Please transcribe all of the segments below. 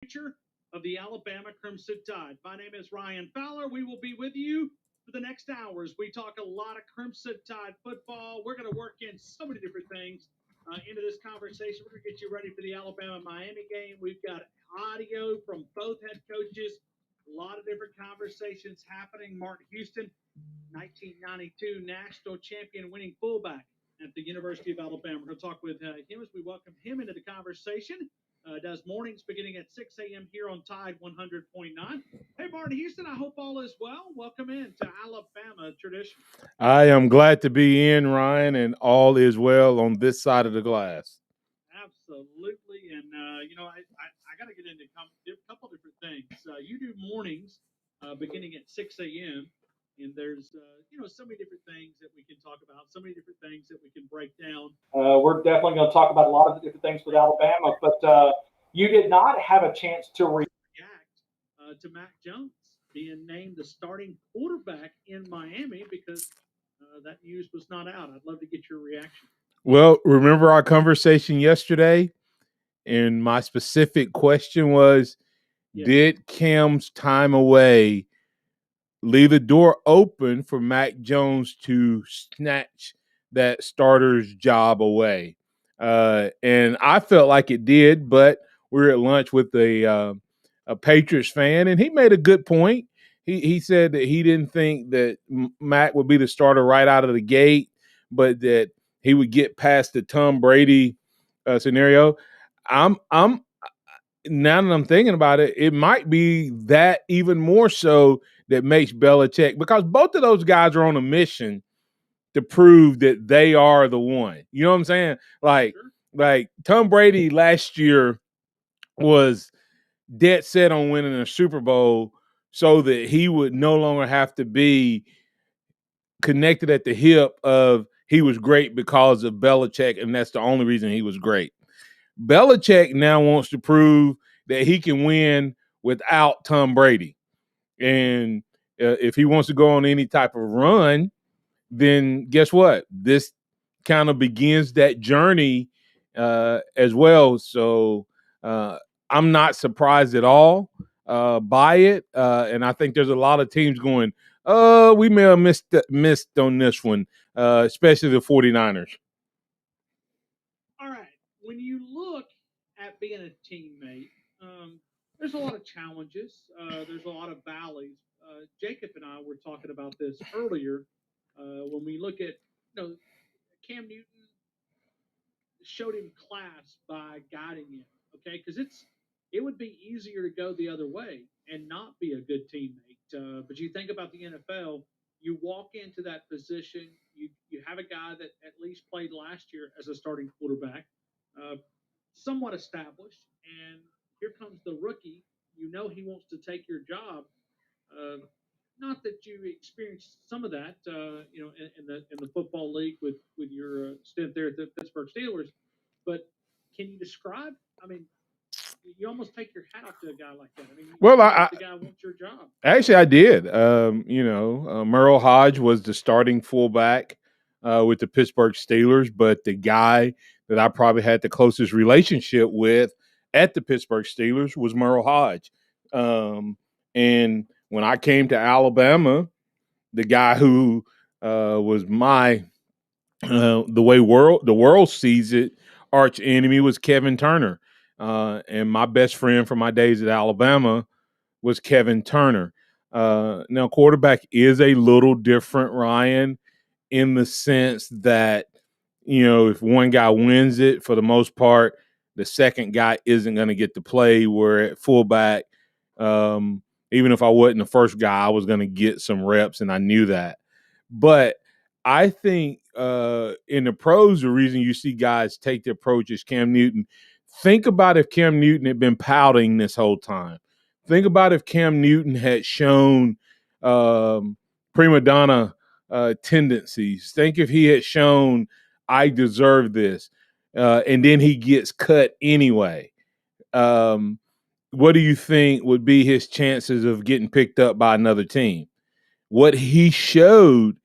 Future of the Alabama Crimson Tide. My name is Ryan Fowler. We will be with you for the next hours. We talk a lot of Crimson Tide football. We're going to work in so many different things into this conversation. We're going to get you ready for the Alabama Miami game. We've got audio from both head coaches, a lot of different conversations happening. Martin Houston, 1992 national champion winning fullback at the University of Alabama. We're going to talk with him as we welcome him into the conversation. Does mornings beginning at 6 a.m. here on Tide 100.9. Hey, Martin Houston, I hope all is well. Welcome in to Alabama Tradition. I am glad to be in, Ryan, and all is well on this side of the glass. Absolutely. And, I got to get into a couple different things. You do mornings beginning at 6 a.m., and there's, so many different things that we can talk about, so many different things that we can break down. We're definitely going to talk about a lot of the different things with Alabama, but you did not have a chance to react to Mac Jones being named the starting quarterback in Miami because that news was not out. I'd love to get your reaction. Well, remember our conversation yesterday? And my specific question was, did Cam's time away leave the door open for Mac Jones to snatch that starter's job away? And I felt like it did, but we were at lunch with a Patriots fan, and he made a good point. He said that he didn't think that Mac would be the starter right out of the gate, but that he would get past the Tom Brady scenario. I'm now that I'm thinking about it, it might be that even more so that makes Belichick, because both of those guys are on a mission to prove that they are the one. You know what I'm saying? Like Tom Brady last year was dead set on winning a Super Bowl so that he would no longer have to be connected at the hip of he was great because of Belichick, and that's the only reason he was great. Belichick now wants to prove that he can win without Tom Brady. And if he wants to go on any type of run, then guess what? This kind of begins that journey as well. So I'm not surprised at all by it. And I think there's a lot of teams going, we may have missed on this one, especially the 49ers. All right. When you look at being a teammate, there's a lot of challenges. There's a lot of valleys. Jacob and I were talking about this earlier. When we look at, Cam Newton showed him class by guiding him. Okay, because it would be easier to go the other way and not be a good teammate. But you think about the NFL, you walk into that position, you have a guy that at least played last year as a starting quarterback, uh, somewhat established, and here comes the rookie. You know he wants to take your job. Uh, Not that you experienced some of that, in the football league with your stint there at the Pittsburgh Steelers, but can you describe? I mean, you almost take your hat off to a guy like that. I mean, Well, the guy wants your job. Actually, I did. Merle Hodge was the starting fullback with the Pittsburgh Steelers, but the guy that I probably had the closest relationship with at the Pittsburgh Steelers was Merle Hodge. And when I came to Alabama, the guy who was my the way the world sees it, arch enemy was Kevin Turner, and my best friend from my days at Alabama was Kevin Turner. Now, quarterback is a little different, Ryan, in the sense that, if one guy wins it, for the most part, the second guy isn't going to get to play. Where at fullback, even if I wasn't the first guy, I was going to get some reps, and I knew that. But I think in the pros, the reason you see guys take the approach is Cam Newton. Think about if Cam Newton had been pouting this whole time. Think about if Cam Newton had shown prima donna tendencies. Think if he had shown, I deserve this, and then he gets cut anyway. What do you think would be his chances of getting picked up by another team? What he showed,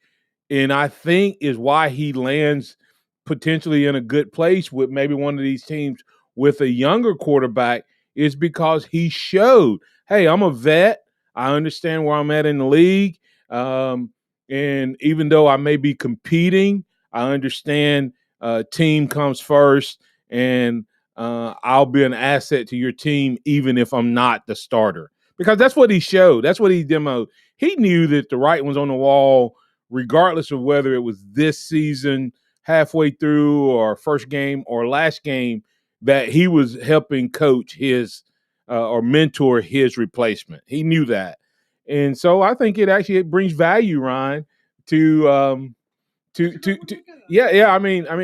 and I think is why he lands potentially in a good place with maybe one of these teams with a younger quarterback, is because he showed, hey, I'm a vet. I understand where I'm at in the league. And even though I may be competing, I understand team comes first, and I'll be an asset to your team even if I'm not the starter. Because that's what he showed. That's what he demoed. He knew that the writing was on the wall, regardless of whether it was this season, halfway through, or first game or last game, that he was helping coach his or mentor his replacement. He knew that. And so I think it brings value, Ryan, to yeah. I mean, if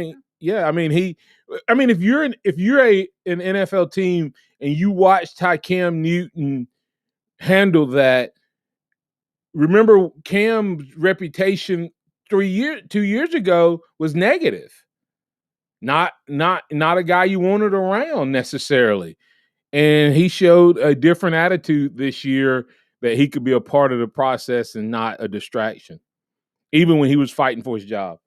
you're an NFL team and you watch Cam Newton handle that, remember Cam's reputation 2 years ago was negative. Not a guy you wanted around necessarily. And he showed a different attitude this year, that he could be a part of the process and not a distraction, even when he was fighting for his job.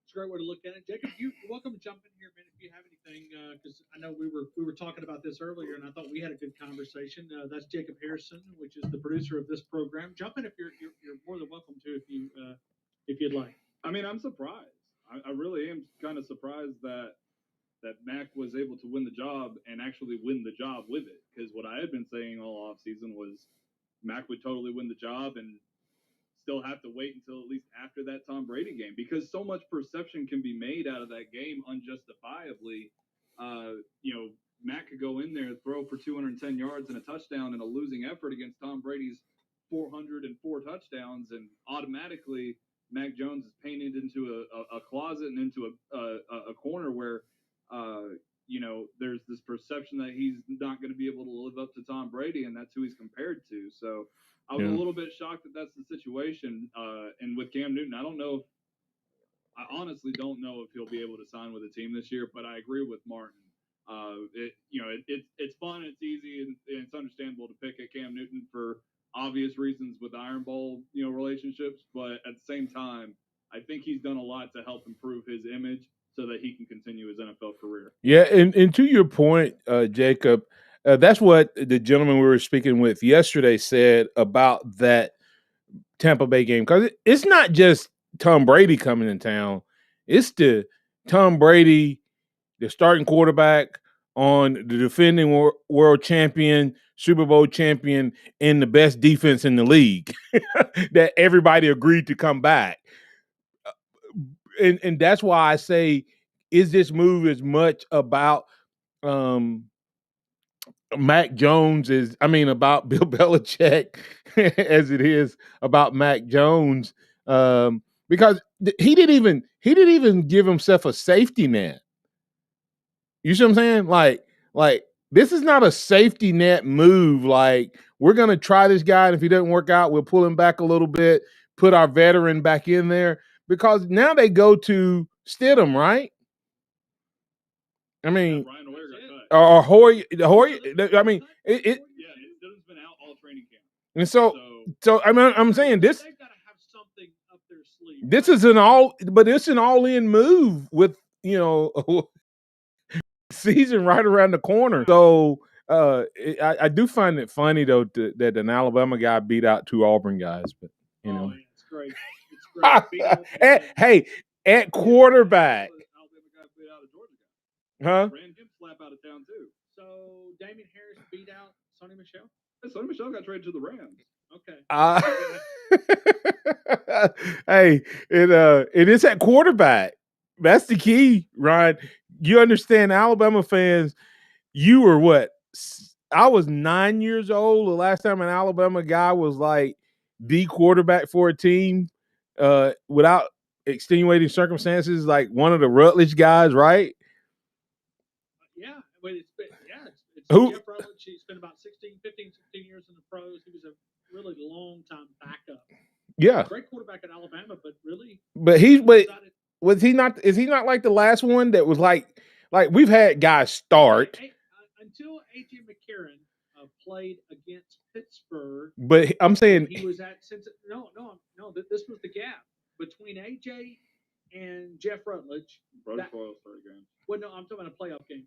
It's a great way to look at it. Jacob, you're welcome to jump in here, man, if you have anything, because I know we were talking about this earlier, and I thought we had a good conversation. That's Jacob Harrison, which is the producer of this program. Jump in if you're more than welcome to, if you'd like. I mean, I'm surprised. I really am kind of surprised that Mac was able to win the job and actually win the job with it. Because what I had been saying all offseason was Mac would totally win the job and still have to wait until at least after that Tom Brady game, because so much perception can be made out of that game unjustifiably. Mac could go in there, throw for 210 yards and a touchdown in a losing effort against Tom Brady's 404 touchdowns, and automatically Mac Jones is painted into a closet and into a corner where there's this perception that he's not going to be able to live up to Tom Brady, and that's who he's compared to. So I was a little bit shocked that that's the situation. And with Cam Newton, I honestly don't know if he'll be able to sign with a team this year, but I agree with Martin. It's fun, it's easy, and it's understandable to pick at Cam Newton for obvious reasons with Iron Bowl, relationships. But at the same time, I think he's done a lot to help improve his image so that he can continue his NFL career. Yeah, and to your point, Jacob, that's what the gentleman we were speaking with yesterday said about that Tampa Bay game. Because it's not just Tom Brady coming in town. It's the Tom Brady, the starting quarterback, on the defending world champion, Super Bowl champion, and the best defense in the league that everybody agreed to come back. And that's why I say, is this move as much about Mac Jones about Bill Belichick as it is about Mac Jones, because he didn't even give himself a safety net. You see what I'm saying? Like this is not a safety net move. Like, we're gonna try this guy, and if he doesn't work out, we'll pull him back a little bit, put our veteran back in there, because now they go to Stidham, right? I mean, Ryan Hoyer got cut. Or Hoyer. I mean, Stidham's been out all training camp. And so I'm saying this. They've got to have something up their sleeve. This is an all-in move with season right around the corner. So I do find it funny though that an Alabama guy beat out two Auburn guys, but yeah, it's great. It's great. At quarterback. Alabama guy beat out a Georgia guy. Huh? Ran him slap out of town too. So Damian Harris beat out Sonny Michel. Sonny Michel got traded to the Rams. Okay. Hey, it is at quarterback. That's the key, Ryan. You understand, Alabama fans, you were what? I was 9 years old the last time an Alabama guy was like the quarterback for a team without extenuating circumstances, like one of the Rutledge guys, right? Yeah, but it's Jeff Rutledge. He spent about 15, 16 years in the pros. He was a really long time backup. Yeah, great quarterback at Alabama, but really, was he not? Is he not like the last one that was like we've had guys start until A.J. McCarron played against Pittsburgh. But I'm saying he was at no. This was the gap between A.J. and Jeff Rutledge. Brother Foyle started game. Well, no, I'm talking about a playoff game.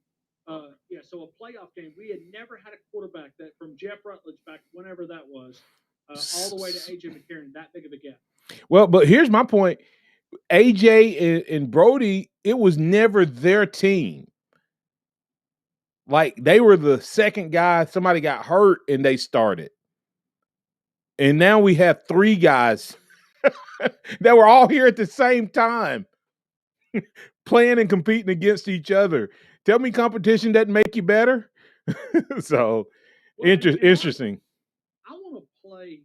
So a playoff game. We had never had a quarterback that from Jeff Rutledge back whenever that was, all the way to AJ McCarron, that big of a gap. Well, but here's my point. AJ and Brody, it was never their team. Like they were the second guy. Somebody got hurt and they started. And now we have three guys that were all here at the same time, playing and competing against each other. Tell me competition doesn't make you better. So interesting. I want to play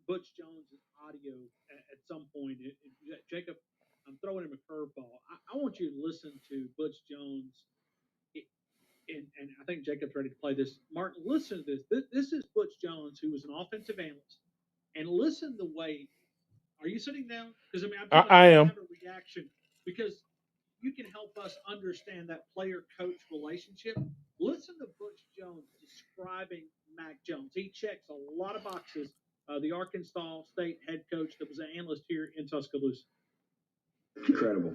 Butch Jones' audio at some point. Jacob, I'm throwing him a curveball. I want you to listen to Butch Jones. And I think Jacob's ready to play this. Martin, listen to this. This is Butch Jones, who was an offensive analyst. And listen the way. Are you sitting down? Because I am. Have a reaction because you can help us understand that player-coach relationship. Listen to Butch Jones describing Mac Jones. He checks a lot of boxes. The Arkansas State head coach that was an analyst here in Tuscaloosa. Incredible.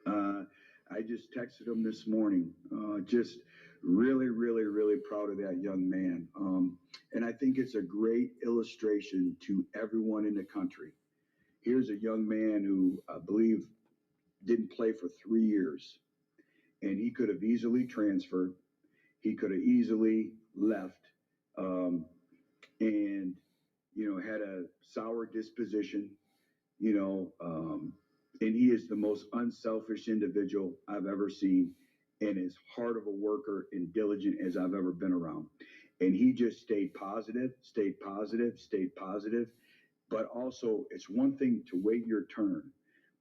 I just texted him this morning. Just really, really, really proud of that young man. And I think it's a great illustration to everyone in the country. Here's a young man who I believe didn't play for 3 years, and he could have easily transferred. He could have easily left, and had a sour disposition. And he is the most unselfish individual I've ever seen, and as hard of a worker and diligent as I've ever been around. And he just stayed positive. But also, it's one thing to wait your turn,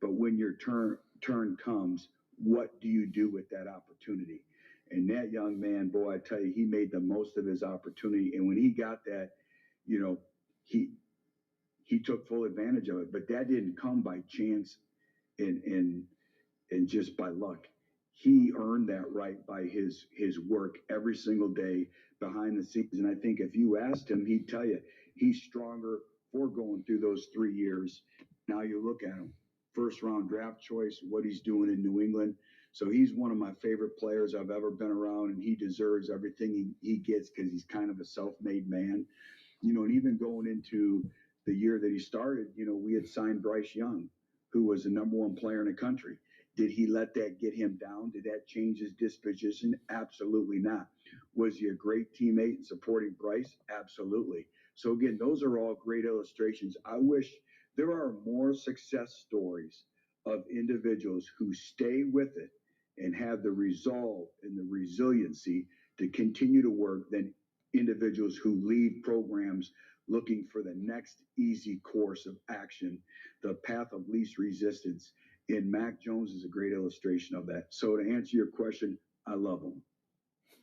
but when your turn comes, what do you do with that opportunity? And that young man, boy, I tell you, he made the most of his opportunity. And when he got that, he took full advantage of it. But that didn't come by chance and just by luck. He earned that right by his work every single day behind the scenes. And I think if you asked him, he'd tell you he's stronger for going through those 3 years. Now you look at him, first round draft choice, what he's doing in New England. So he's one of my favorite players I've ever been around, and he deserves everything he gets because he's kind of a self-made man. And even going into the year that he started, we had signed Bryce Young, who was the number one player in the country. Did he let that get him down? Did that change his disposition? Absolutely not. Was he a great teammate in supporting Bryce? Absolutely. So again, those are all great illustrations. I wish there are more success stories of individuals who stay with it and have the resolve and the resiliency to continue to work than individuals who leave programs looking for the next easy course of action, the path of least resistance. And Mac Jones is a great illustration of that. So to answer your question, I love him.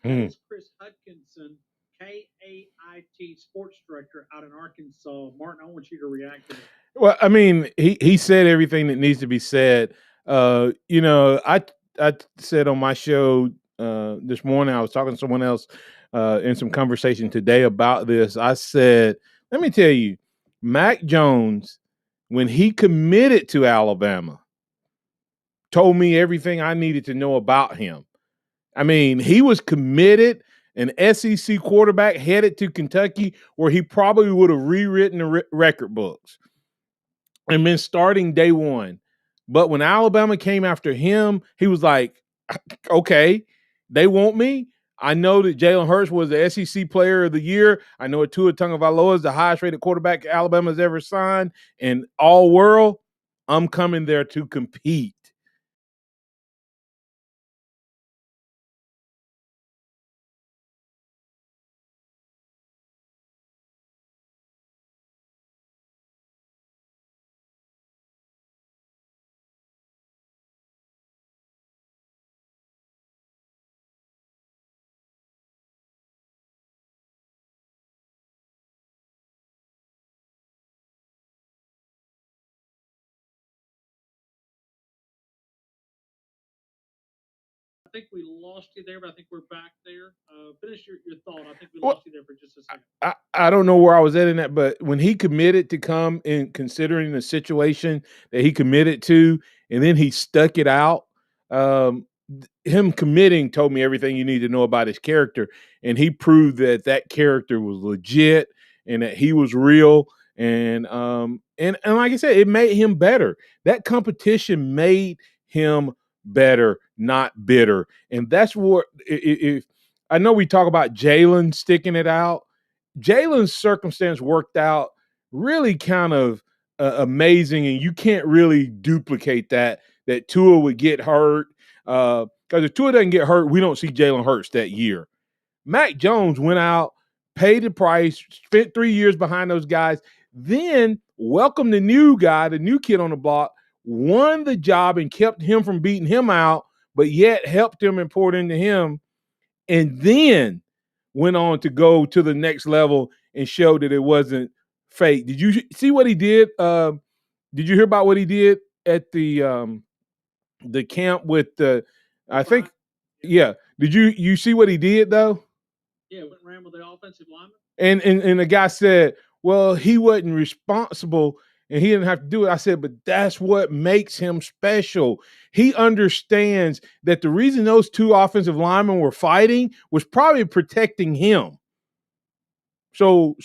That is Chris Hutkinson, KAIT sports director out in Arkansas. Martin, I want you to react to that. Well, I mean, he said everything that needs to be said. I said on my show this morning, I was talking to someone else in some conversation today about this. I said, let me tell you, Mac Jones, when he committed to Alabama, told me everything I needed to know about him. I mean, he was committed, an SEC quarterback headed to Kentucky, where he probably would have rewritten the record books and been starting day one. But when Alabama came after him, he was like, okay, they want me. I know that Jalen Hurts was the SEC player of the year. I know Tua Tagovailoa is the highest rated quarterback Alabama's ever signed. And all world, I'm coming there to compete. I think we lost you there, but I think we're back there. Finish your thought. I think we lost you there for just a second. I don't know where I was at in that, but when he committed to come in, considering the situation that he committed to, and then he stuck it out, him committing told me everything you need to know about his character, and he proved that character was legit and that he was real. And like I said, it made him better. That competition made him better, not bitter. And that's what if I know we talk about Jalen sticking it out. Jalen's circumstance worked out really kind of amazing, and you can't really duplicate that. That Tua would get hurt. Because if Tua doesn't get hurt, we don't see Jalen Hurts that year. Mac Jones went out, paid the price, spent 3 years behind those guys, then welcomed the new guy, the new kid on the block, won the job and kept him from beating him out, but yet helped him and poured into him, and then went on to go to the next level and show that it wasn't fake. Did you see what he did? Did you hear about what he did at the camp with the? I think, yeah. Did you see what he did though? Yeah, went and ran with the offensive lineman. And the guy said, well, he wasn't responsible and he didn't have to do it. I said, but that's what makes him special. He understands that the reason those two offensive linemen were fighting was probably protecting him. So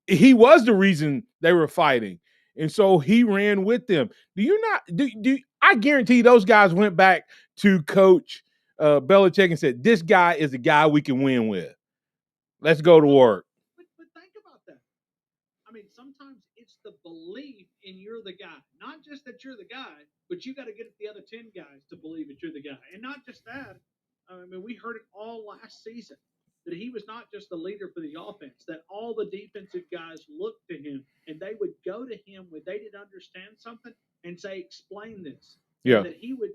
he was the reason they were fighting. And so he ran with them. I guarantee those guys went back to Coach Belichick and said, this guy is the guy we can win with. Let's go to work. But think about that. I mean, sometimes it's the belief in you're the guy. Not just that you're the guy, but you got to get the other 10 guys to believe that you're the guy. And not just that. I mean, we heard it all last season that he was not just the leader for the offense, that all the defensive guys looked to him and they would go to him when they didn't understand something and say, explain this. Yeah. And that he would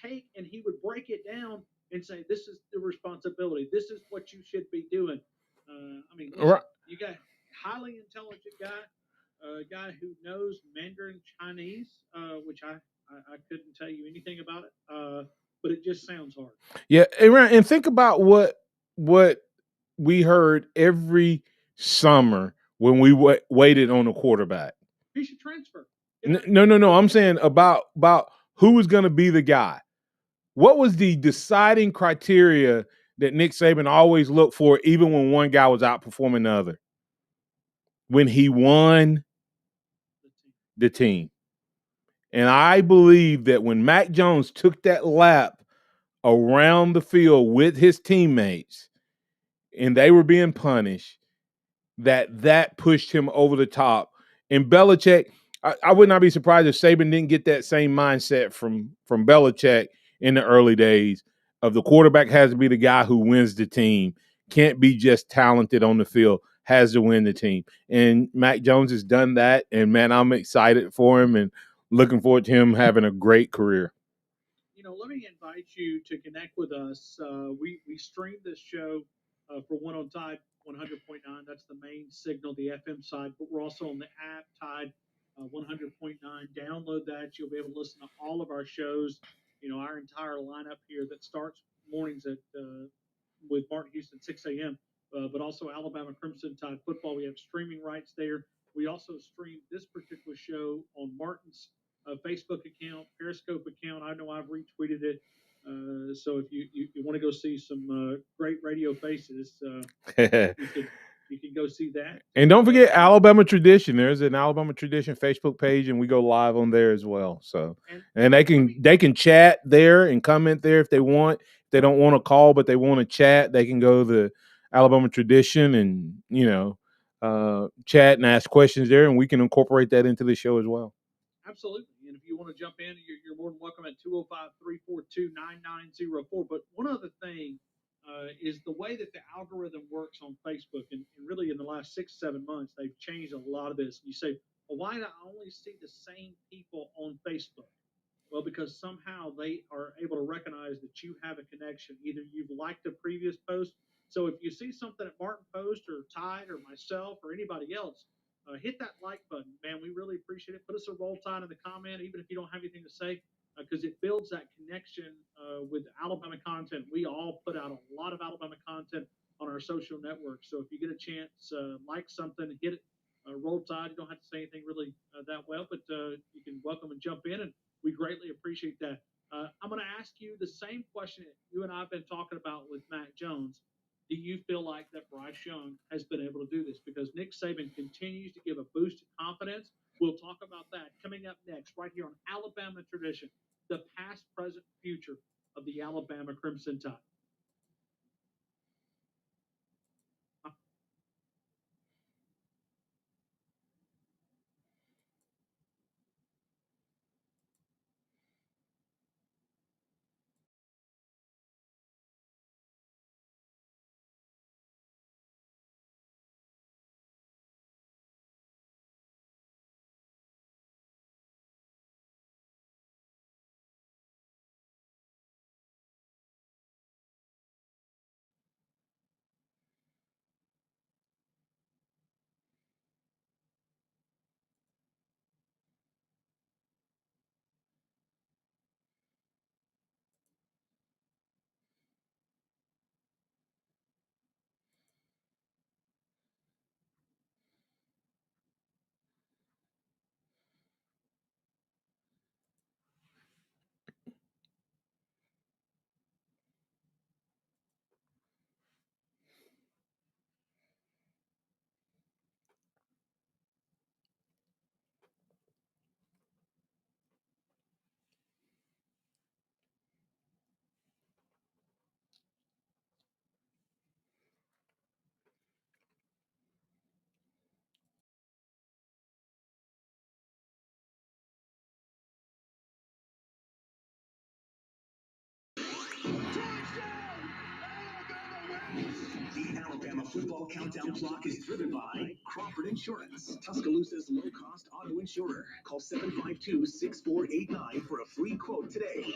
take and he would break it down and say, this is the responsibility. This is what you should be doing. I mean, listen, you got highly intelligent guy, a guy who knows Mandarin Chinese, which I couldn't tell you anything about it, but it just sounds hard. Yeah, and think about what we heard every summer when we waited on a quarterback. He should transfer. No. I'm saying about who was going to be the guy. What was the deciding criteria that Nick Saban always looked for, even when one guy was outperforming the other? When he won the team. And I believe that when Mac Jones took that lap around the field with his teammates and they were being punished, that pushed him over the top. And Belichick, I would not be surprised if Saban didn't get that same mindset from Belichick in the early days of the quarterback has to be the guy who wins the team. Can't be just talented on the field, has to win the team. And Mac Jones has done that. And, man, I'm excited for him and looking forward to him having a great career. You know, let me invite you to connect with us. We stream this show for One on Tide 100.9. That's the main signal, the FM side. But we're also on the app Tide 100.9. Download that. You'll be able to listen to all of our shows. You know, our entire lineup here that starts mornings at with Martin Houston 6 a.m. But also Alabama Crimson Tide football. We have streaming rights there. We also stream this particular show on Martin's Facebook account, Periscope account. I know I've retweeted it. So if you want to go see some great radio faces, you can go see that. And don't forget Alabama Tradition. There's an Alabama Tradition Facebook page, and we go live on there as well. So, and they can chat there and comment there if they want. If they don't want to call, but they want to chat, they can go to the Alabama Tradition and chat and ask questions there, and we can incorporate that into the show as well. Absolutely. And if you want to jump in, you're more than welcome at 205-342-9904. But one other thing is the way that the algorithm works on Facebook. And really in the last 6-7 months, they've changed a lot of this. You say, well, why do I only see the same people on Facebook? Well, because somehow they are able to recognize that you have a connection. Either you've liked a previous post. So if you see something at Martin Post or Tide or myself or anybody else, hit that like button, man. We really appreciate it. Put us a Roll Tide in the comment, even if you don't have anything to say, because it builds that connection with Alabama content. We all put out a lot of Alabama content on our social networks. So if you get a chance, like something, hit it, Roll Tide. You don't have to say anything really that well, but you can welcome and jump in, and we greatly appreciate that. I'm going to ask you the same question that you and I have been talking about with Mac Jones. Do you feel like that Bryce Young has been able to do this? Because Nick Saban continues to give a boost of confidence. We'll talk about that coming up next, right here on Alabama Tradition, the past, present, future of the Alabama Crimson Tide. The Alabama football countdown clock is driven by Crawford Insurance, Tuscaloosa's low-cost auto insurer. Call 752-6489 for a free quote today.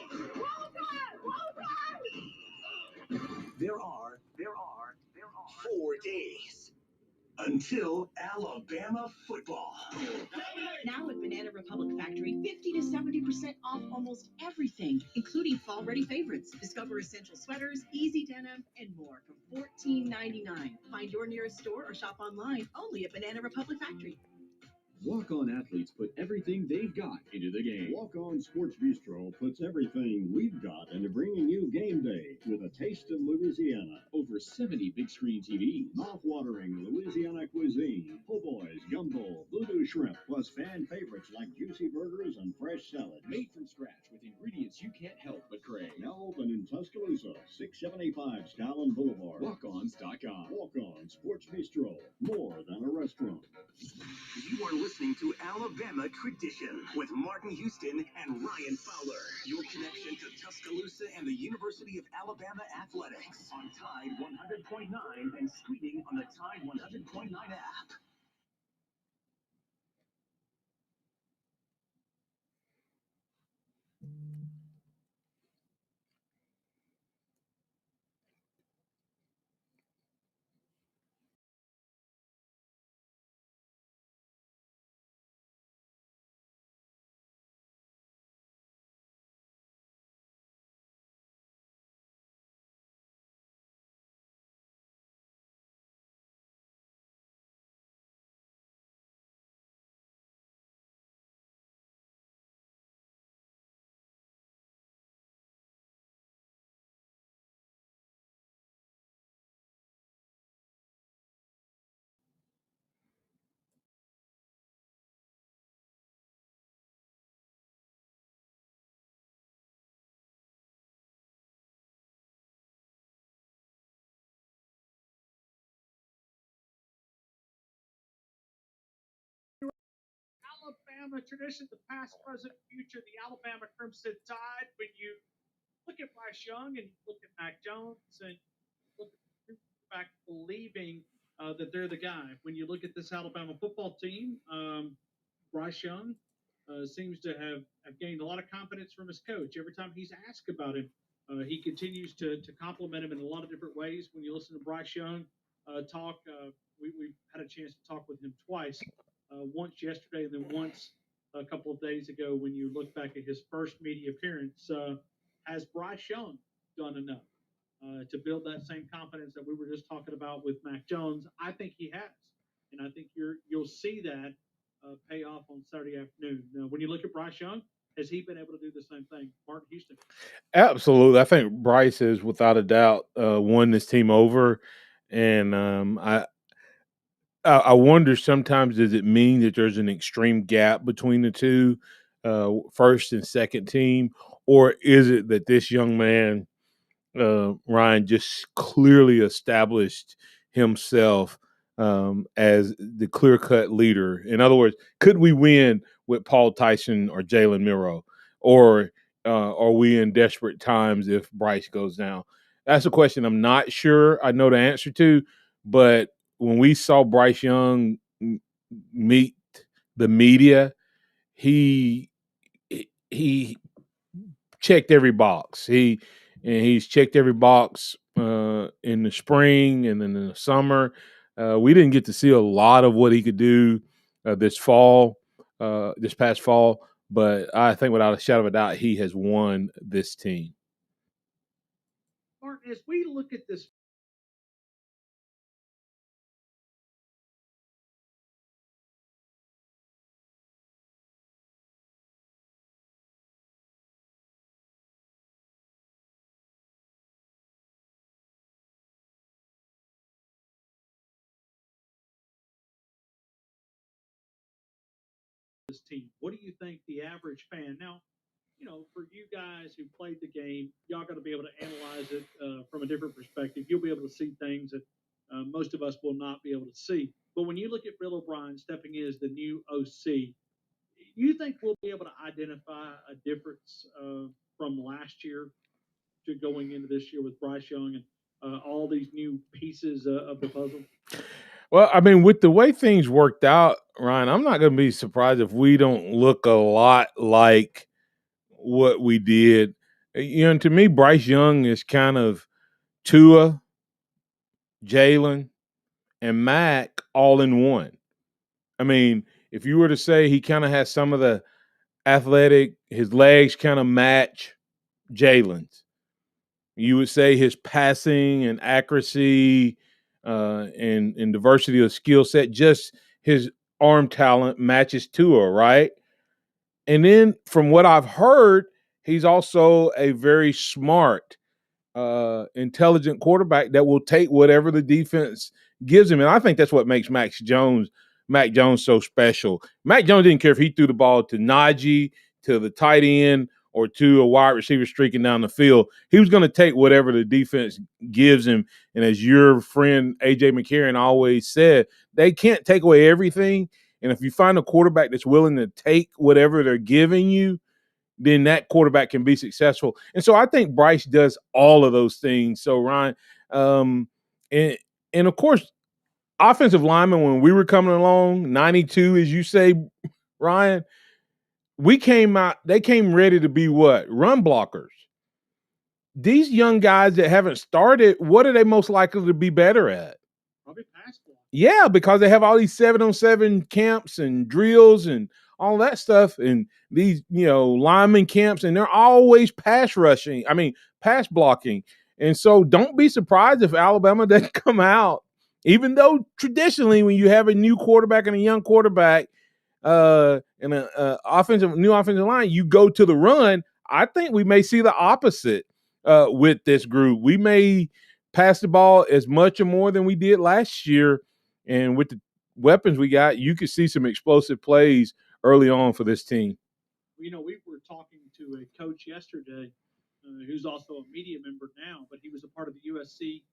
There are 4 days until Alabama football. Now at Banana Republic Factory, 50 to 70% off almost everything, including fall-ready favorites. Discover essential sweaters, easy denim, and more for $14.99. Find your nearest store or shop online only at Banana Republic Factory. Walk-On athletes put everything they've got into the game. Walk-On Sports Bistro puts everything we've got into bringing you game day with a taste of Louisiana. Over 70 big-screen TVs. Mouth-watering Louisiana cuisine. Po' boys, gumbo, voodoo shrimp, plus fan favorites like juicy burgers and fresh salad. Made from scratch with ingredients you can't help but crave. Now open in Tuscaloosa, 675 Skyland Boulevard. Walk-ons.com. Walk-On Sports Bistro, more than a restaurant. You are listening to Alabama Tradition with Martin Houston and Ryan Fowler. Your connection to Tuscaloosa and the University of Alabama Athletics on Tide 100.9 and streaming on the Tide 100.9 app. Alabama Tradition, the past, present, future, the Alabama Crimson Tide. When you look at Bryce Young and you look at Mac Jones and look at the back believing that they're the guy. When you look at this Alabama football team, Bryce Young seems to have gained a lot of confidence from his coach. Every time he's asked about him, he continues to compliment him in a lot of different ways. When you listen to Bryce Young talk, we've had a chance to talk with him twice, once yesterday and then once a couple of days ago when you look back at his first media appearance. Has Bryce Young done enough to build that same confidence that we were just talking about with Mac Jones? I think he has, and I think you'll see that pay off on Saturday afternoon. Now, when you look at Bryce Young, Has he been able to do the same thing? Martin Houston. Absolutely. I think Bryce has, without a doubt, won this team over. And I wonder sometimes, does it mean that there's an extreme gap between the two, first and second team? Or is it that this young man, Ryan, just clearly established himself as the clear cut leader? In other words, could we win with Paul Tyson or Jalen Miro? Or are we in desperate times if Bryce goes down? That's a question I'm not sure I know the answer to. But when we saw Bryce Young meet the media, he he checked every box. He's checked every box in the spring and then in the summer. We didn't get to see a lot of what he could do this past fall. But I think without a shadow of a doubt, he has won this team. Martin, as we look at this team, what do you think the average fan now? For you guys who played the game, y'all got to be able to analyze it from a different perspective. You'll be able to see things that most of us will not be able to see. But when you look at Bill O'Brien stepping in as the new OC, you think we'll be able to identify a difference from last year to going into this year with Bryce Young and all these new pieces of the puzzle? Well, I mean, with the way things worked out, Ryan, I'm not going to be surprised if we don't look a lot like what we did. And to me, Bryce Young is kind of Tua, Jalen, and Mac all in one. I mean, if you were to say he kind of has some of the athletic, his legs kind of match Jalen's. You would say his passing and accuracy and diversity of skill set, just his arm talent matches Tua, right? And then from what I've heard, he's also a very smart, intelligent quarterback that will take whatever the defense gives him. And I think that's what makes Mac Jones so special. Mac Jones didn't care if he threw the ball to Najee, to the tight end, or to a wide receiver streaking down the field. He was going to take whatever the defense gives him. And as your friend AJ McCarron always said, they can't take away everything. And if you find a quarterback that's willing to take whatever they're giving you, then that quarterback can be successful. And so I think Bryce does all of those things. So Ryan, and of course, offensive linemen, when we were coming along, 92, as you say, Ryan, they came ready to be what? Run blockers. These young guys that haven't started, what are they most likely to be better at? Probably pass block. Yeah, because they have all these 7-on-7 camps and drills and all that stuff, and these lineman camps, and they're always pass blocking. And so don't be surprised if Alabama doesn't come out, even though traditionally when you have a new quarterback and a young quarterback and a new offensive line, you go to the run. I think we may see the opposite with this group. We may pass the ball as much or more than we did last year. And with the weapons we got, you could see some explosive plays early on for this team. We were talking to a coach yesterday who's also a media member now, but he was a part of the USC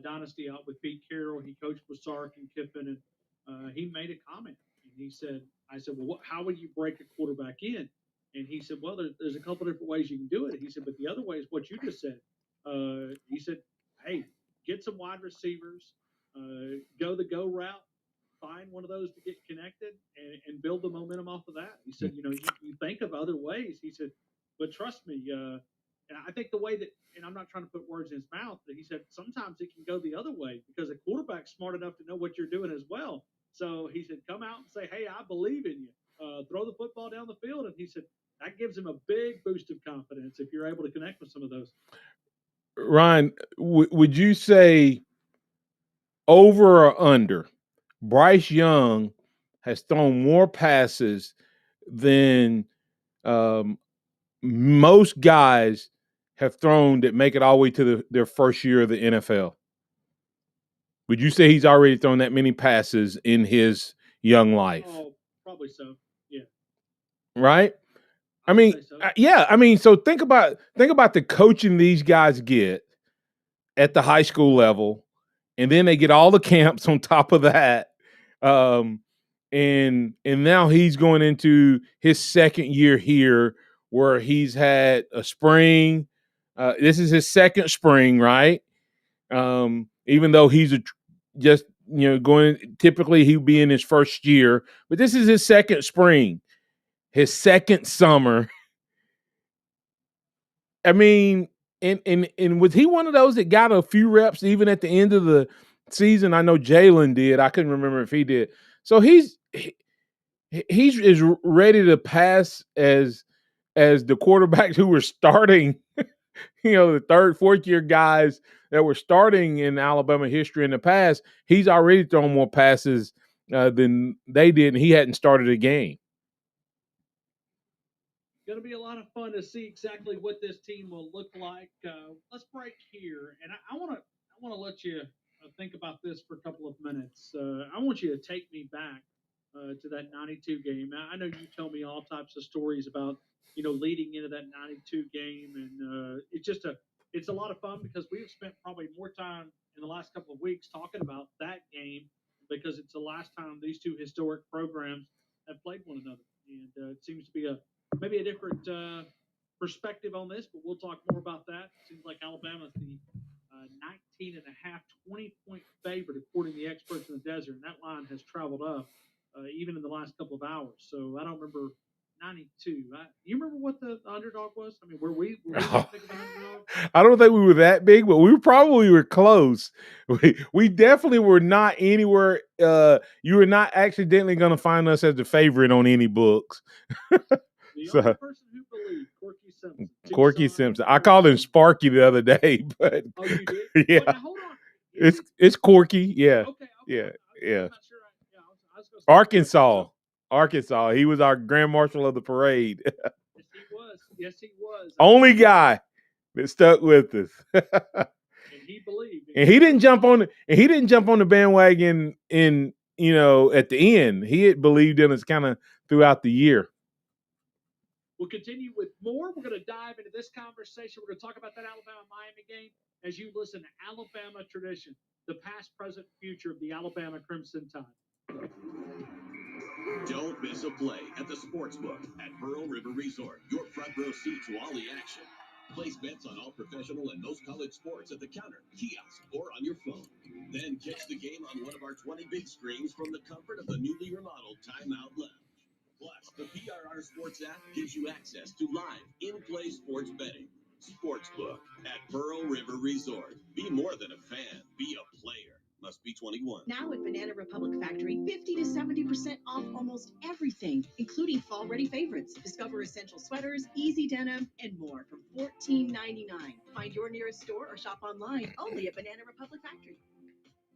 dynasty out with Pete Carroll. He coached with Sark and Kiffin, and he made a comment. And he said, I said, well, how would you break a quarterback in? And he said, well, there's a couple different ways you can do it. He said, but the other way is what you just said. He said, hey, get some wide receivers, go the go route, find one of those to get connected and build the momentum off of that. He said, you think of other ways. He said, but trust me, and I think the way that, and I'm not trying to put words in his mouth, but he said sometimes it can go the other way because a quarterback's smart enough to know what you're doing as well. So he said, come out and say, hey, I believe in you. Throw the football down the field. And he said, that gives him a big boost of confidence if you're able to connect with some of those. Ryan, would you say over or under? Bryce Young has thrown more passes than most guys have thrown that make it all the way to their first year of the NFL? Would you say he's already thrown that many passes in his young life? Oh, probably so. Yeah. Right? I would mean, say so. yeah. I mean, so think about the coaching these guys get at the high school level, and then they get all the camps on top of that. And now he's going into his second year here, where he's had a spring. This is his second spring, right? Even though he's just going, typically he'd be in his first year, but this is his second spring, his second summer. I mean, and was he one of those that got a few reps even at the end of the season? I know Jalen did. I couldn't remember if he did. So he's as ready to pass as the quarterbacks who were starting, the third, fourth year guys that were starting in Alabama history in the past. He's already thrown more passes than they did, and he hadn't started a game. Going to be a lot of fun to see exactly what this team will look like. Let's break here, and I want to let you think about this for a couple of minutes. I want you to take me back to that '92 game. I know you tell me all types of stories about leading into that '92 game, and it's a lot of fun because we've spent probably more time in the last couple of weeks talking about that game because it's the last time these two historic programs have played one another, and it seems to be maybe a different perspective on this, but we'll talk more about that. It seems like Alabama's the 19 and a half, 20-point favorite, according to the experts in the desert, and that line has traveled up even in the last couple of hours. So I don't remember 92. You remember what the underdog was? I mean, were we that big of an underdog? I don't think we were that big, but we probably were close. We definitely were not anywhere. You were not accidentally going to find us as the favorite on any books. The only person who believed Corky Simpson. Corky Simpson. I called him Sparky the other day, but oh, you did? Yeah, well, now, hold on. It's Corky. Yeah, okay. Yeah. I'm not sure. I was gonna Arkansas. Arkansas. He was our grand marshal of the parade. Yes, he was. Yes, he was. Only guy that stuck with us. And he believed. And he didn't jump on. And he didn't jump on the bandwagon at the end. He had believed in us kind of throughout the year. We'll continue with more. We're going to dive into this conversation. We're going to talk about that Alabama-Miami game as you listen to Alabama Tradition, the past, present, future of the Alabama Crimson Tide. Don't miss a play at the Sportsbook at Pearl River Resort. Your front row seat to all the action. Place bets on all professional and most college sports at the counter, kiosk, or on your phone. Then catch the game on one of our 20 big screens from the comfort of the newly remodeled Timeout Lounge. Plus, the PRR Sports app gives you access to live, in-play sports betting. Sportsbook at Pearl River Resort. Be more than a fan. Be a player. Must be 21. Now at Banana Republic Factory, 50 to 70% off almost everything, including fall-ready favorites. Discover essential sweaters, easy denim, and more from $14.99. Find your nearest store or shop online only at Banana Republic Factory.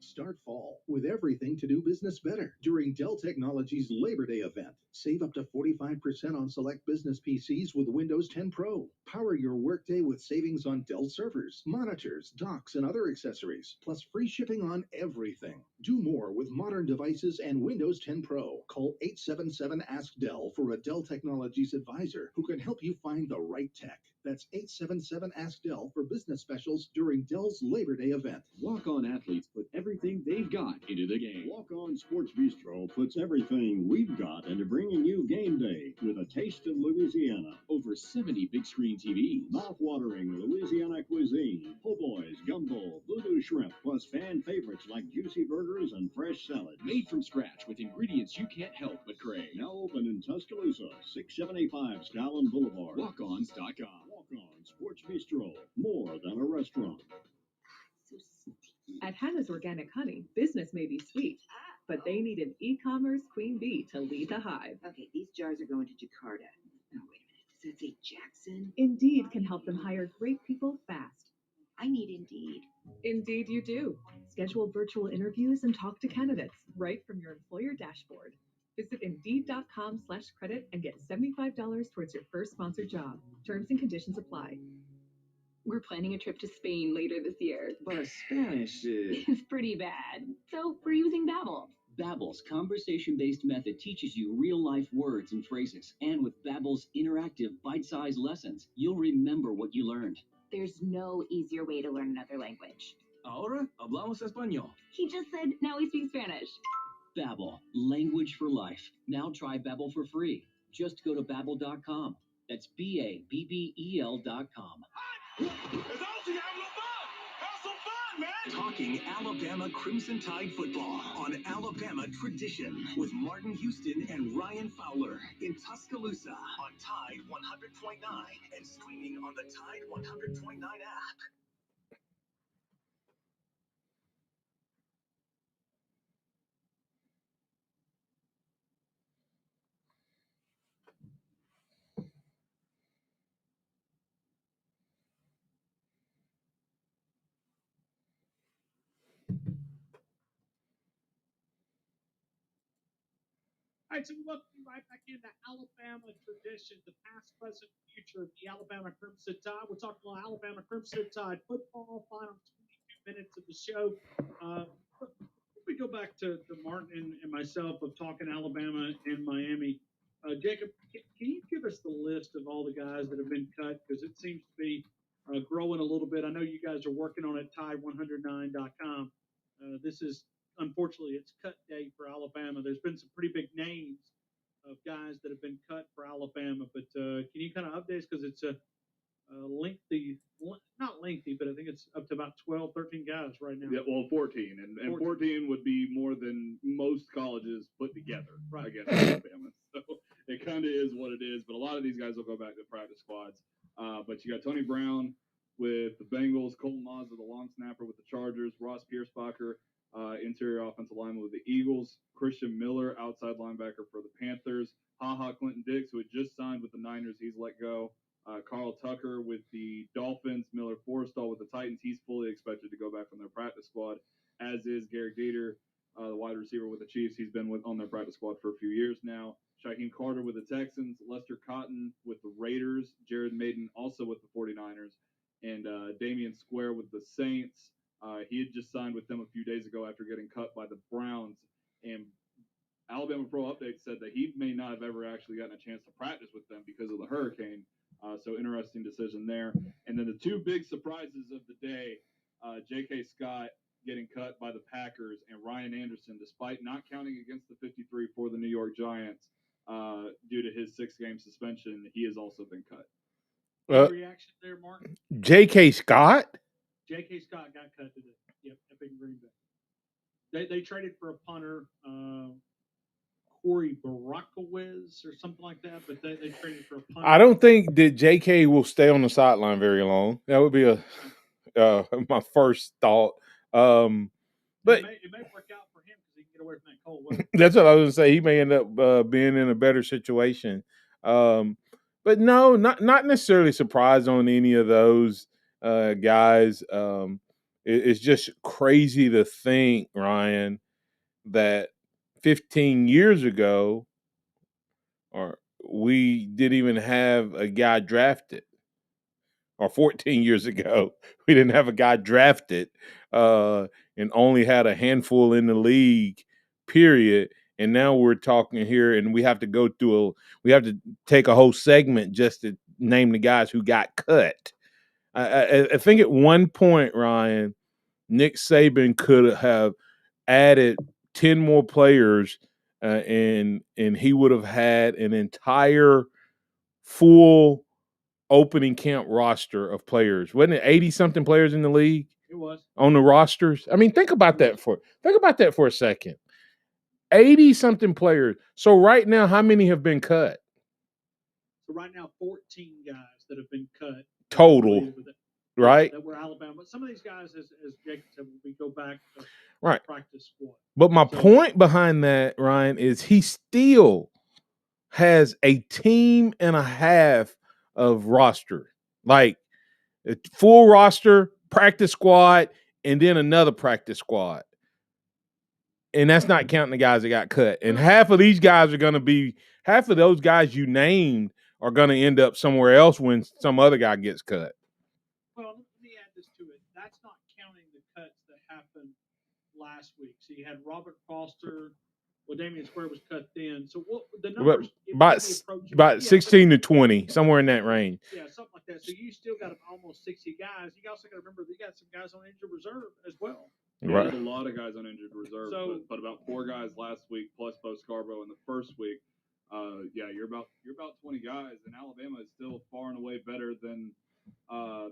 Start fall with everything to do business better during Dell Technologies Labor Day event. Save up to 45% on select business PCs with Windows 10 Pro. Power your workday with savings on Dell servers, monitors, docks, and other accessories, plus free shipping on everything. Do more with modern devices and Windows 10 Pro. Call 877-ASK-DELL for a Dell Technologies advisor who can help you find the right tech. That's 877-ASK-DELL for business specials during Dell's Labor Day event. Walk-on athletes put everything they've got into the game. Walk-On Sports Bistro puts everything we've got into bringing you game day with a taste of Louisiana. Over 70 big screen TVs. Mouth-watering Louisiana cuisine. Po' boys, gumbo, voodoo shrimp, plus fan favorites like juicy burgers and fresh salad. Made from scratch with ingredients you can't help but crave. Now open in Tuscaloosa, 6785 Skyland Boulevard. Walk-ons.com. Walk-On Sports Bistro, more than a restaurant. At Hannah's Organic Honey, business may be sweet, but they need an e-commerce queen bee to lead the hive. Okay, these jars are going to Jakarta. Oh, wait a minute. Does that say Jackson? Indeed can help them hire great people fast. I need Indeed. Indeed you do. Schedule virtual interviews and talk to candidates right from your employer dashboard. Visit Indeed.com/credit and get $75 towards your first sponsored job. Terms and conditions apply. We're planning a trip to Spain later this year. But Spanish It's pretty bad. So we're using Babbel. Babbel's conversation-based method teaches you real-life words and phrases. And with Babbel's interactive, bite-sized lessons, you'll remember what you learned. There's no easier way to learn another language. Ahora hablamos español. He just said now we speak Spanish. Babbel, language for life. Now try Babbel for free. Just go to Babbel.com. That's Babbel.com. Talking Alabama Crimson Tide football on Alabama Tradition with Martin Houston and Ryan Fowler in Tuscaloosa on Tide 100.9 and streaming on the Tide 100.9 app. All right, so we welcome you right back into Alabama Tradition, the past, present, future of the Alabama Crimson Tide. We're talking about Alabama Crimson Tide football, final 22 minutes of the show. We go back to Martin and myself of talking Alabama and Miami. Jacob, can you give us the list of all the guys that have been cut? Because it seems to be growing a little bit. I know you guys are working on it, tide109.com. This is, unfortunately, it's cut day for Alabama. There's been some pretty big names of guys that have been cut for Alabama, but can you kind of update us? Because it's a lengthy, not lengthy, but I think it's up to about 12, 13 guys right now. Yeah, well, 14. And 14 would be more than most colleges put together against Alabama. So it kind of is what it is. But a lot of these guys will go back to practice squads. But you got Tony Brown with the Bengals, Colton Mazza, the long snapper with the Chargers, Ross Piersbacher, interior offensive lineman with the Eagles, Christian Miller, outside linebacker for the Panthers, Clinton Dix, who had just signed with the Niners, he's let go. Carl Tucker with the Dolphins, Miller Forrestall with the Titans. He's fully expected to go back on their practice squad, as is Garrett Gator, the wide receiver with the Chiefs. He's been on their practice squad for a few years now. Shaheem Carter with the Texans, Lester Cotton with the Raiders, Jared Maiden also with the 49ers, and Damian Square with the Saints. He had just signed with them a few days ago after getting cut by the Browns. And Alabama Pro Update said that he may not have ever actually gotten a chance to practice with them because of the hurricane. So interesting decision there. And then the two big surprises of the day, J.K. Scott getting cut by the Packers and Ryan Anderson, despite not counting against the 53 for the New York Giants due to his 6-game suspension, he has also been cut. Reaction there, Martin? J.K. Scott? J.K. Scott got cut today. Yep, up in Green Bay. They traded for a punter, Corey Barakowicz or something like that, but they traded for a punter. I don't think that J.K. will stay on the sideline very long. That would be my first thought. But it may work out for him because he can get away from that cold weather. That's what I was going to say. He may end up being in a better situation. But no, not necessarily surprised on any of those guys. It's just crazy to think, Ryan, that 15 years ago, or we didn't even have a guy drafted, or 14 years ago, we didn't have a guy drafted and only had a handful in the league, period. And now we're talking here, and we have to take a whole segment just to name the guys who got cut. I think at one point, Ryan, Nick Saban could have added 10 more players, and he would have had an entire full opening camp roster of players. Wasn't it 80-something players in the league? It was. On the rosters. I mean, think about that for a second. 80-something players. So right now, how many have been cut? So right now, 14 guys that have been cut. Total. Right? That were Alabama. But some of these guys, as Jacob said, we go back to practice squad. But my point behind that, Ryan, is he still has a team and a half of roster. Like a full roster, practice squad, and then another practice squad. And that's not counting the guys that got cut. And half of these guys are going to be, half of those guys you named are going to end up somewhere else when some other guy gets cut. Well, let me add this to it. That's not counting the cuts that happened last week. So you had Robert Foster. Well, Damian Square was cut then. So what the numbers? About 16 to 20, somewhere in that range. Yeah, something like that. So you still got almost 60 guys. You also got to remember you got some guys on injured reserve as well. Right. There's a lot of guys on injured reserve, but about 4 guys last week plus Bo Scarborough in the first week. You're about 20 guys, and Alabama is still far and away better than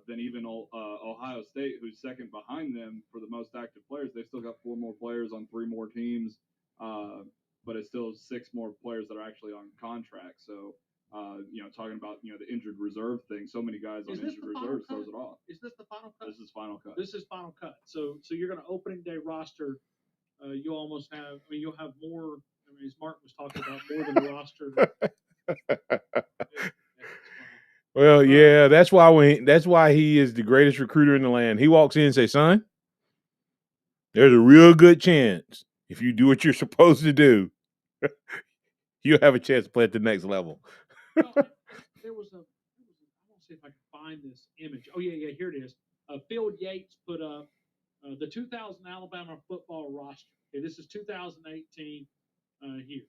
even Ohio State, who's second behind them for the most active players. They've still got 4 more players on 3 more teams, but it's still 6 more players that are actually on contract. So, talking about the injured reserve thing, so many guys on injured reserve throws it off. Is this the final cut? This is final cut. This is final cut. So you're going to opening day roster. You almost have. I mean, you'll have more. I mean, as Martin was talking about, more than the roster. Well, yeah, that's why he is the greatest recruiter in the land. He walks in and says, "Son, there's a real good chance if you do what you're supposed to do, you'll have a chance to play at the next level." Well, there was I want to see if I can find this image. Oh yeah, here it is. Phil Yates put up the 2000 Alabama football roster. Okay, this is 2018 here.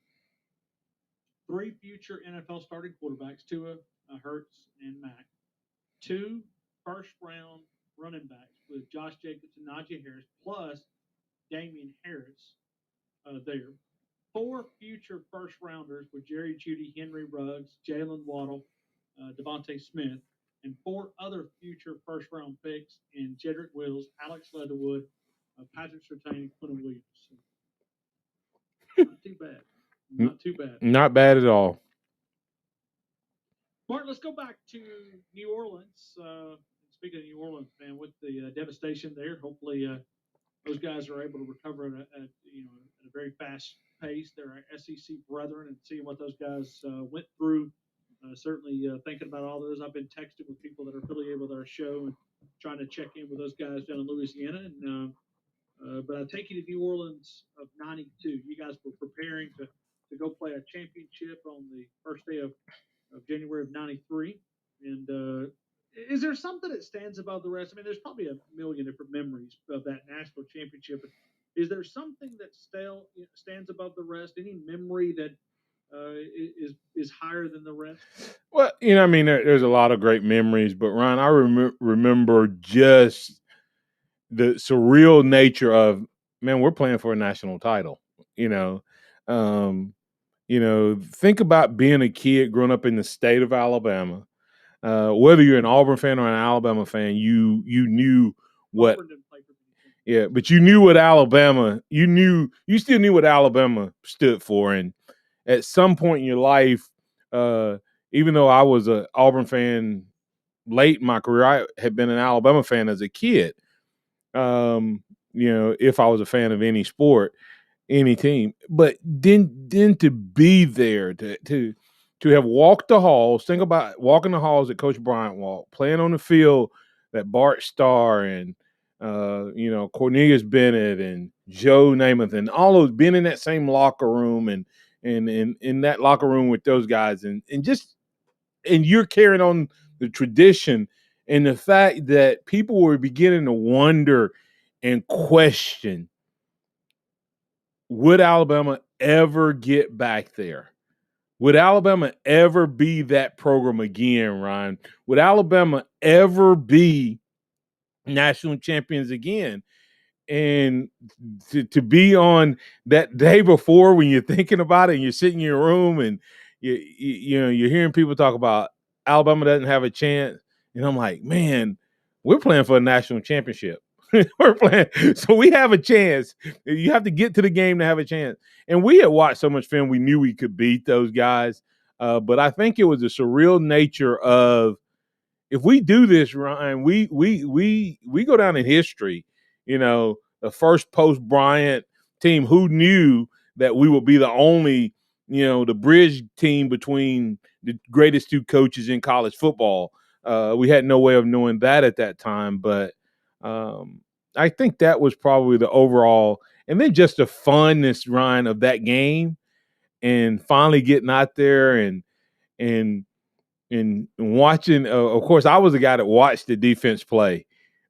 3 future NFL starting quarterbacks, Tua, Hurts, and Mack. 2 first-round running backs with Josh Jacobs and Najee Harris, plus Damian Harris there. 4 future first-rounders with Jerry Jeudy, Henry Ruggs, Jalen Waddle, Devontae Smith, and 4 other future first-round picks in Jedrick Wills, Alex Leatherwood, Patrick Surtain, and Quentin Williams. So, not too bad. Not too bad. Not bad at all. Martin, let's go back to New Orleans. Speaking of New Orleans, man, with the devastation there, hopefully those guys are able to recover at a very fast pace. They're our SEC brethren, and seeing what those guys went through. Certainly thinking about all those. I've been texting with people that are affiliated with our show and trying to check in with those guys down in Louisiana. And but I take you to New Orleans of '92. You guys were preparing to go play a championship on the first day of January of '93. And is there something that stands above the rest? I mean, there's probably a million different memories of that national championship. But is there something that stands above the rest? Any memory that is higher than the rest? Well, there's a lot of great memories, but Ryan, I remember just the surreal nature of, man, we're playing for a national title. Think about being a kid growing up in the state of Alabama. Whether you're an Auburn fan or an Alabama fan, you knew what. Yeah, but you knew what Alabama. You still knew what Alabama stood for, and at some point in your life, even though I was an Auburn fan late in my career, I had been an Alabama fan as a kid. If I was a fan of any sport, any team, but then to be there, to have walked the halls, think about walking the halls that Coach Bryant walked, playing on the field that Bart Starr and Cornelius Bennett and Joe Namath and all those, being in that same locker room and in that locker room with those guys and you're carrying on the tradition, and the fact that people were beginning to wonder and question, would Alabama ever get back there? Would Alabama ever be that program again, Ryan? Would Alabama ever be national champions again? And to be on that day before, when you're thinking about it and you're sitting in your room and you're hearing people talk about Alabama doesn't have a chance, and I'm like, man, we're playing for a national championship. We're playing, so we have a chance. You have to get to the game to have a chance. And we had watched so much film, we knew we could beat those guys. But I think it was the surreal nature of, if we do this, Ryan, we go down in history. The first post-Bryant team. Who knew that we would be the only, the bridge team between the greatest 2 coaches in college football? We had no way of knowing that at that time, but I think that was probably the overall. And then just the funness, Ryan, of that game, and finally getting out there and watching. Of course, I was the guy that watched the defense play.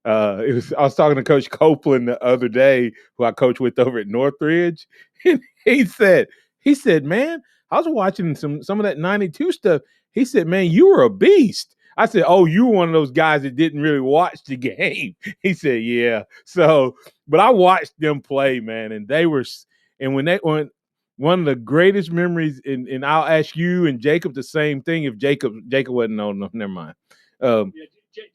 I was talking to Coach Copeland the other day, who I coach with over at Northridge, and he said, man, I was watching some of that 92 stuff. He said, man, you were a beast. I said, oh, you were one of those guys that didn't really watch the game. He said, yeah. So, but I watched them play, man, and they were, and when one of the greatest memories, and I'll ask you and Jacob the same thing. If Jacob wasn't old enough, never mind.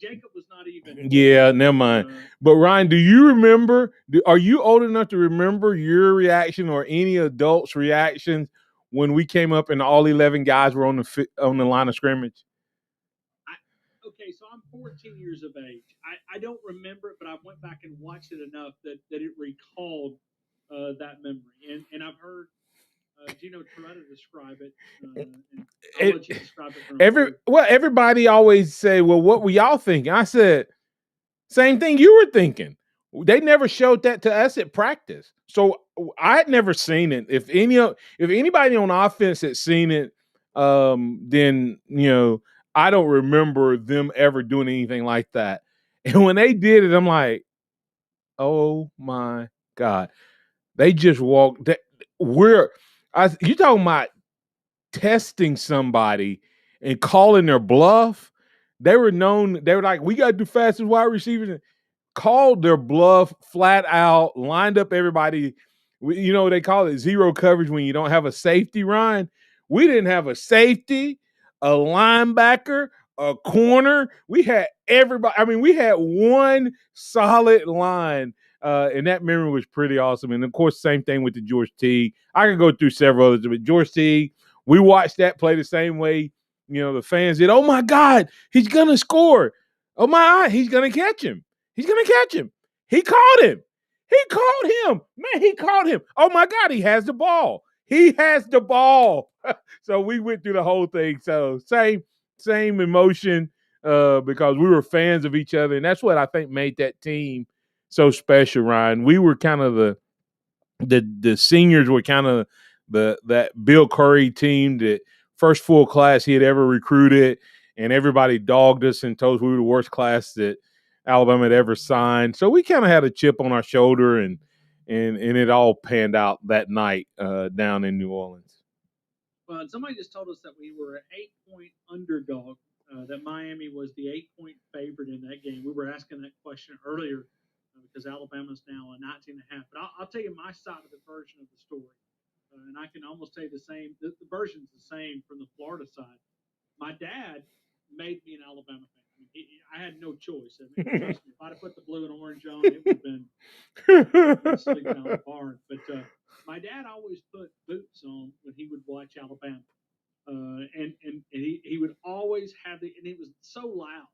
Jacob was not even. Yeah, never mind. But Ryan, do you remember? Are you old enough to remember your reaction or any adults' reactions when we came up and all 11 guys were on the line of scrimmage? Okay, so I'm 14 years of age. I don't remember it, but I went back and watched it enough that it recalled that memory. And I've heard Gino Toretta describe it. And I'll let you describe it. Everybody always say, well, what were y'all thinking? I said, same thing you were thinking. They never showed that to us at practice. So I had never seen it. If anybody on offense had seen it, then, I don't remember them ever doing anything like that. And when they did it, I'm like, oh my God. They just walked. You talking about testing somebody and calling their bluff? They were like, we got to do fastest wide receivers. Called their bluff flat out, lined up everybody. They call it zero coverage when you don't have a safety, Ryan. We didn't have a safety, a linebacker, a corner. We had everybody. I mean, we had one solid line, and that memory was pretty awesome. And, of course, same thing with the George T. I can go through several others, but George T., we watched that play the same way, the fans did. Oh, my God, he's going to score. Oh, my God, he's going to catch him. He's going to catch him. He caught him. He caught him. Man, he caught him. Oh, my God, he has the ball. He has the ball. So we went through the whole thing. So same emotion because we were fans of each other. And that's what I think made that team so special, Ryan. We were kind of the seniors were kind of that Bill Curry team, that first full class he had ever recruited, and everybody dogged us and told us we were the worst class that Alabama had ever signed. So we kind of had a chip on our shoulder, and it all panned out that night down in New Orleans. Well, somebody just told us that we were an 8-point underdog, that Miami was the 8-point favorite in that game. We were asking that question earlier because Alabama's now a 19.5. But I'll tell you my side of the version of the story, and I can almost tell you the same. The version's the same from the Florida side. My dad made me an Alabama fan. I had no choice. Trust me, if I'd have put the blue and orange on, it would have been sleeping on the barn. But my dad always put boots on when he would watch Alabama, and he would always have and it was so loud.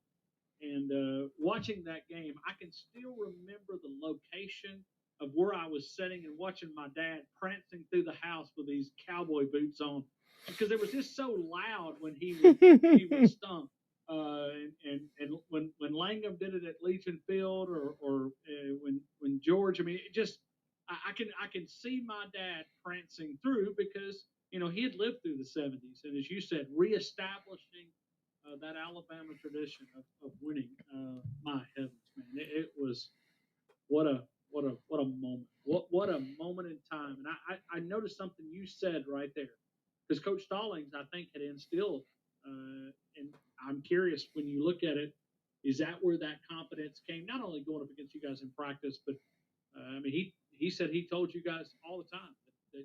And watching that game, I can still remember the location of where I was sitting and watching my dad prancing through the house with these cowboy boots on, because it was just so loud when he would stomp. And when Langham did it at Legion Field, or when George, it just I can see my dad prancing through, because he had lived through the 70s, and as you said, reestablishing that Alabama tradition of winning. My heavens, man, it was what a moment. What a moment in time. And I noticed something you said right there, because Coach Stallings, I think, had instilled. And I'm curious, when you look at it, is that where that confidence came? Not only going up against you guys in practice, but he said he told you guys all the time that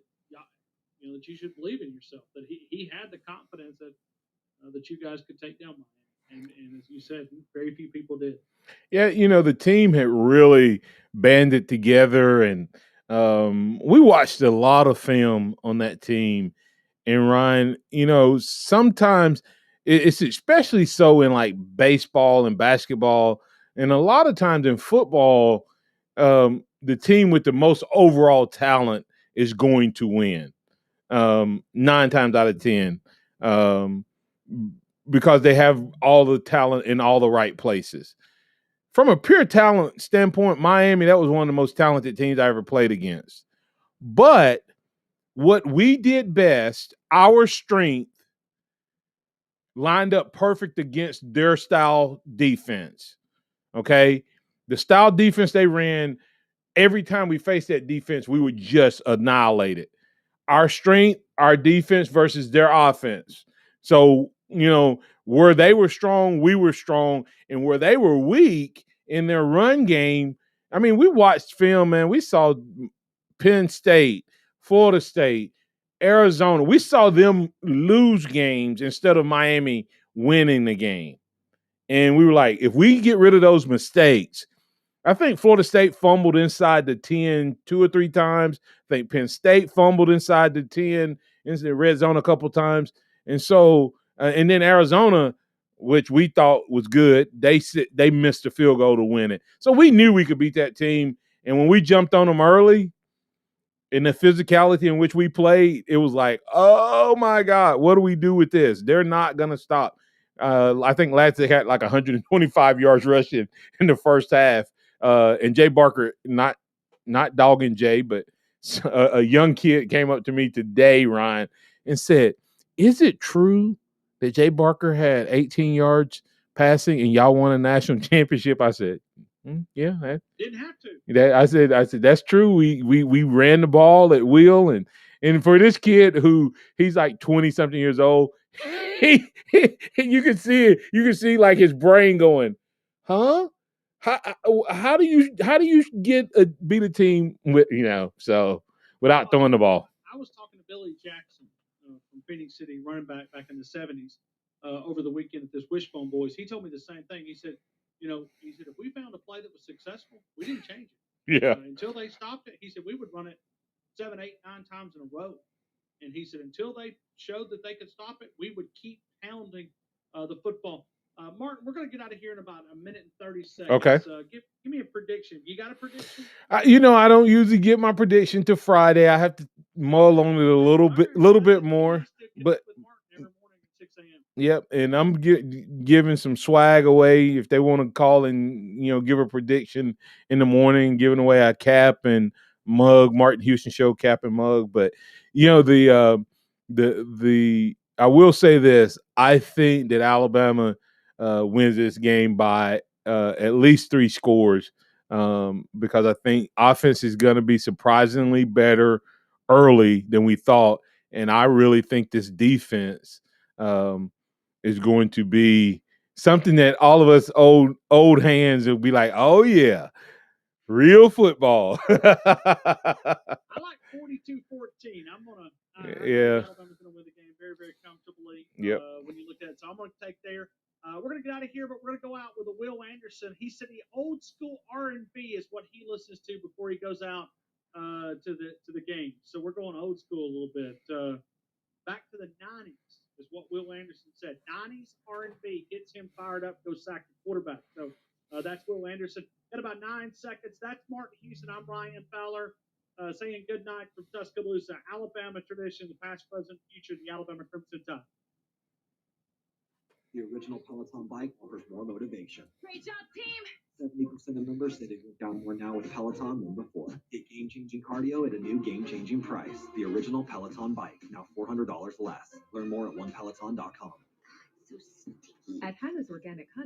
that you should believe in yourself. That he had the confidence that you guys could take down Miami. And as you said, very few people did. Yeah, the team had really banded together, and we watched a lot of film on that team. And Ryan, sometimes it's especially so in like baseball and basketball, and a lot of times in football, the team with the most overall talent is going to win. 9 times out of 10. Because they have all the talent in all the right places. from a pure talent standpoint, Miami, that was one of the most talented teams I ever played against. But what we did best, our strength, lined up perfect against their style defense. Okay? The style defense they ran, every time we faced that defense, we would just annihilate it. Our strength, our defense versus their offense. So, where they were strong, we were strong. And where they were weak in their run game, I mean, we watched film, man. We saw Penn State, Florida State, Arizona. We saw them lose games instead of Miami winning the game. And we were like, if we get rid of those mistakes, I think Florida State fumbled inside the 10 2 or 3 times. I think Penn State fumbled inside the 10 into the red zone a couple times. And so, and then Arizona, which we thought was good, they missed a field goal to win it. So we knew we could beat that team. And when we jumped on them early, in the physicality in which we played, it was like, oh my God, what do we do with this? They're not going to stop. I think last they had like 125 yards rushing in the first half. And Jay Barker, not dogging Jay, but a young kid came up to me today, Ryan, and said, is it true that Jay Barker had 18 yards passing and y'all won a national championship? I said, yeah, didn't have to. I said that's true. We ran the ball at will, and for this kid who he's like 20 something years old, he you can see it. You can see like his brain going, huh? How do you beat a team with so without throwing the ball? I was talking to Billy Jackson from Phoenix City, running back in the 70s, over the weekend at this Wishbone Boys. He told me the same thing. He said, if we found a play that was successful, we didn't change it. Yeah. Until they stopped it, he said we would run it 7, 8, 9 times in a row. And he said until they showed that they could stop it, we would keep pounding the football. Martin, we're going to get out of here in about a minute and 30 seconds. Okay. Give me a prediction. You got a prediction? I don't usually get my prediction to Friday. I have to mull on it a little bit more. But every morning at 6 a.m. Yep, and I'm giving some swag away if they want to call and give a prediction in the morning, giving away a cap and mug, Martin Houston Show cap and mug. But the I will say this: I think that Alabama wins this game by at least 3 scores because I think offense is going to be surprisingly better early than we thought, and I really think this defense. Is going to be something that all of us old hands will be like, oh yeah, real football. I like 42-14. I'm gonna. Alabama's gonna win the game very, very comfortably. Yep. When you look at it, so I'm gonna take there. We're gonna get out of here, but we're gonna go out with a Will Anderson. He said the old school R&B is what he listens to before he goes out to the game. So we're going old school a little bit. Back to the 90s is what Will Anderson said. 90s R&B gets him fired up, go sack the quarterback. So that's Will Anderson. Got about 9 seconds. That's Martin Houston. I'm Ryan Fowler saying good night from Tuscaloosa. Alabama tradition, the past, present, future, the Alabama Crimson Tide. The original Peloton bike offers more motivation. Great job, team. 70% of members say they work out more now with Peloton than before. Get game-changing cardio at a new game-changing price. The original Peloton bike, now $400 less. Learn more at onepeloton.com. At Hannah's Organic Honey.